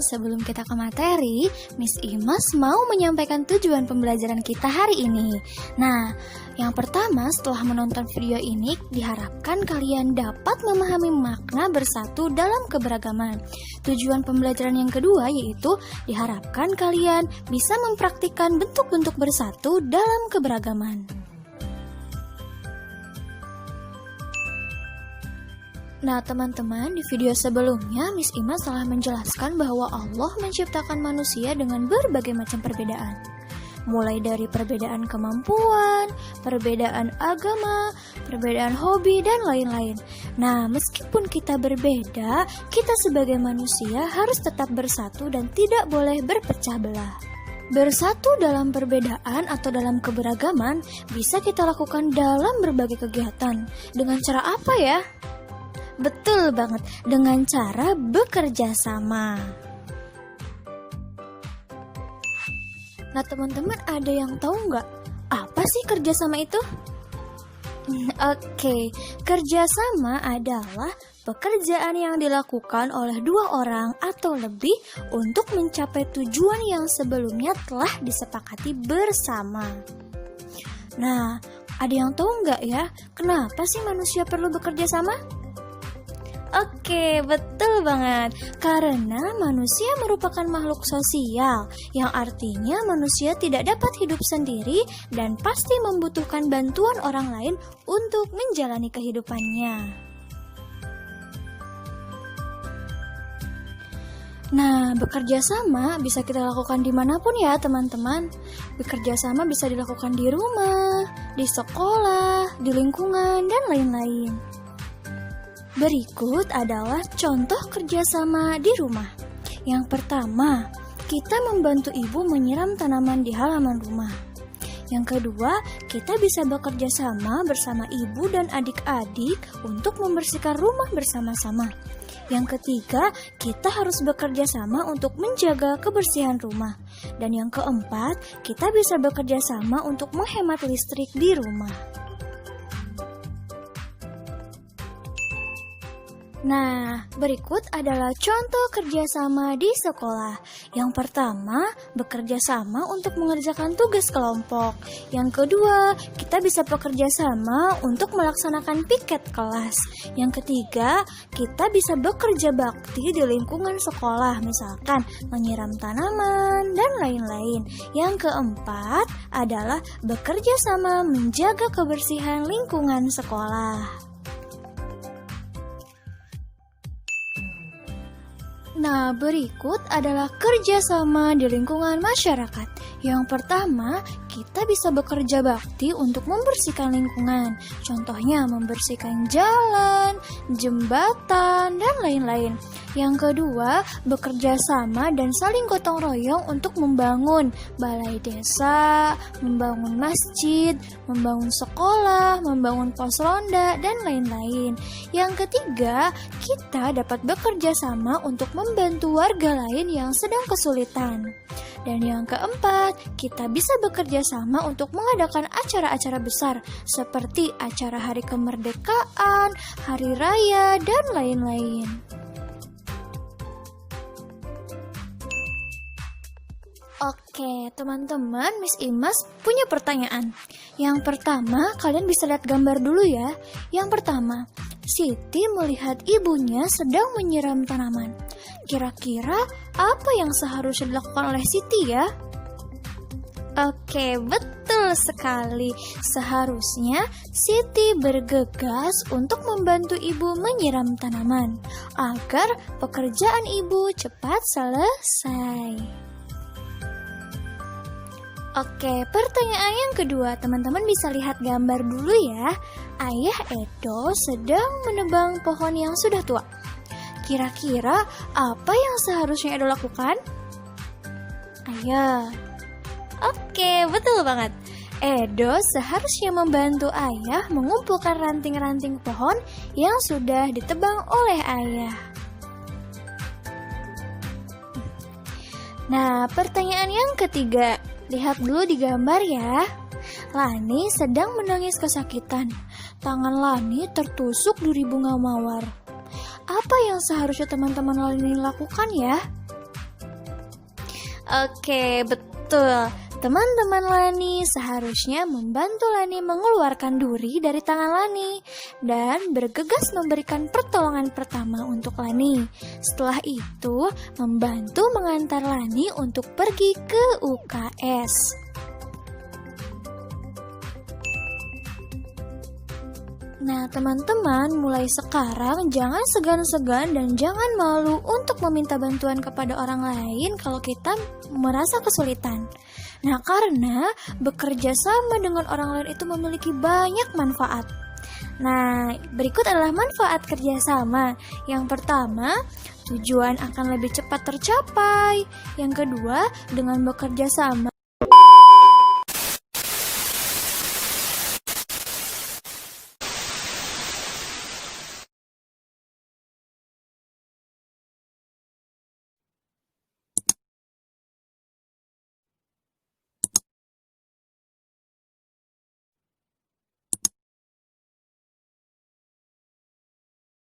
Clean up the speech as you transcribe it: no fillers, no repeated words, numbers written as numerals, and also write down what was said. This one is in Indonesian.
sebelum kita ke materi, Miss Imas mau menyampaikan tujuan pembelajaran kita hari ini. Nah, yang pertama setelah menonton video ini, diharapkan kalian dapat memahami makna bersatu dalam keberagaman. Tujuan pembelajaran yang kedua yaitu diharapkan kalian bisa mempraktikkan bentuk-bentuk bersatu dalam keberagaman. Nah teman-teman, di video sebelumnya Miss Imas telah menjelaskan bahwa Allah menciptakan manusia dengan berbagai macam perbedaan. Mulai dari perbedaan kemampuan, perbedaan agama, perbedaan hobi, dan lain-lain. Nah, meskipun kita berbeda, kita sebagai manusia harus tetap bersatu dan tidak boleh berpecah belah. Bersatu dalam perbedaan atau dalam keberagaman bisa kita lakukan dalam berbagai kegiatan. Dengan cara apa ya? Betul banget, dengan cara bekerja sama. Nah teman-teman, ada yang tahu nggak apa sih kerjasama itu? Oke, kerjasama adalah pekerjaan yang dilakukan oleh dua orang atau lebih untuk mencapai tujuan yang sebelumnya telah disepakati bersama. Nah, ada yang tahu nggak ya, kenapa sih manusia perlu bekerja sama? Oke, betul banget. Karena manusia merupakan makhluk sosial, yang artinya manusia tidak dapat hidup sendiri dan pasti membutuhkan bantuan orang lain untuk menjalani kehidupannya. Nah, bekerja sama bisa kita lakukan dimanapun ya teman-teman. Bekerja sama bisa dilakukan di rumah, di sekolah, di lingkungan, dan lain-lain. Berikut adalah contoh kerjasama di rumah. Yang pertama, kita membantu ibu menyiram tanaman di halaman rumah. Yang kedua, kita bisa bekerja sama bersama ibu dan adik-adik untuk membersihkan rumah bersama-sama. Yang ketiga, kita harus bekerja sama untuk menjaga kebersihan rumah. Dan yang keempat, kita bisa bekerja sama untuk menghemat listrik di rumah. Nah, berikut adalah contoh kerjasama di sekolah. Yang pertama, bekerja sama untuk mengerjakan tugas kelompok. Yang kedua, kita bisa bekerja sama untuk melaksanakan piket kelas. Yang ketiga, kita bisa bekerja bakti di lingkungan sekolah, misalkan menyiram tanaman dan lain-lain. Yang keempat adalah bekerja sama menjaga kebersihan lingkungan sekolah. Nah, berikut adalah kerjasama di lingkungan masyarakat. Yang pertama, kita bisa bekerja bakti untuk membersihkan lingkungan. Contohnya membersihkan jalan, jembatan, dan lain-lain. Yang kedua, bekerja sama dan saling gotong royong untuk membangun balai desa, membangun masjid, membangun sekolah, membangun pos ronda, dan lain-lain. Yang ketiga, kita dapat bekerja sama untuk membantu warga lain yang sedang kesulitan. Dan yang keempat, kita bisa bekerja sama untuk mengadakan acara-acara besar seperti acara hari kemerdekaan, hari raya, dan lain-lain. Oke, teman-teman, Miss Imas punya pertanyaan. Yang pertama, kalian bisa lihat gambar dulu ya. Yang pertama, Siti melihat ibunya sedang menyiram tanaman. Kira-kira apa yang seharusnya dilakukan oleh Siti ya? Oke, betul sekali. Seharusnya Siti bergegas untuk membantu ibu menyiram tanaman agar pekerjaan ibu cepat selesai. Oke, pertanyaan yang kedua, teman-teman bisa lihat gambar dulu ya. Ayah Edo sedang menebang pohon yang sudah tua. Kira-kira apa yang seharusnya Edo lakukan? Ayo. Oke, betul banget. Edo seharusnya membantu ayah mengumpulkan ranting-ranting pohon yang sudah ditebang oleh ayah. Nah, pertanyaan yang ketiga. Lihat dulu di gambar ya. Lani sedang menangis kesakitan. Tangan Lani tertusuk duri bunga mawar. Apa yang seharusnya teman-teman Lani lakukan ya? Oke, betul. Teman-teman Lani seharusnya membantu Lani mengeluarkan duri dari tangan Lani dan bergegas memberikan pertolongan pertama untuk Lani. Setelah itu, membantu mengantar Lani untuk pergi ke UKS. Nah, teman-teman, mulai sekarang jangan segan-segan dan jangan malu untuk meminta bantuan kepada orang lain kalau kita merasa kesulitan. Nah, karena bekerja sama dengan orang lain itu memiliki banyak manfaat. Nah, berikut adalah manfaat kerjasama. Yang pertama, tujuan akan lebih cepat tercapai. Yang kedua, dengan bekerja sama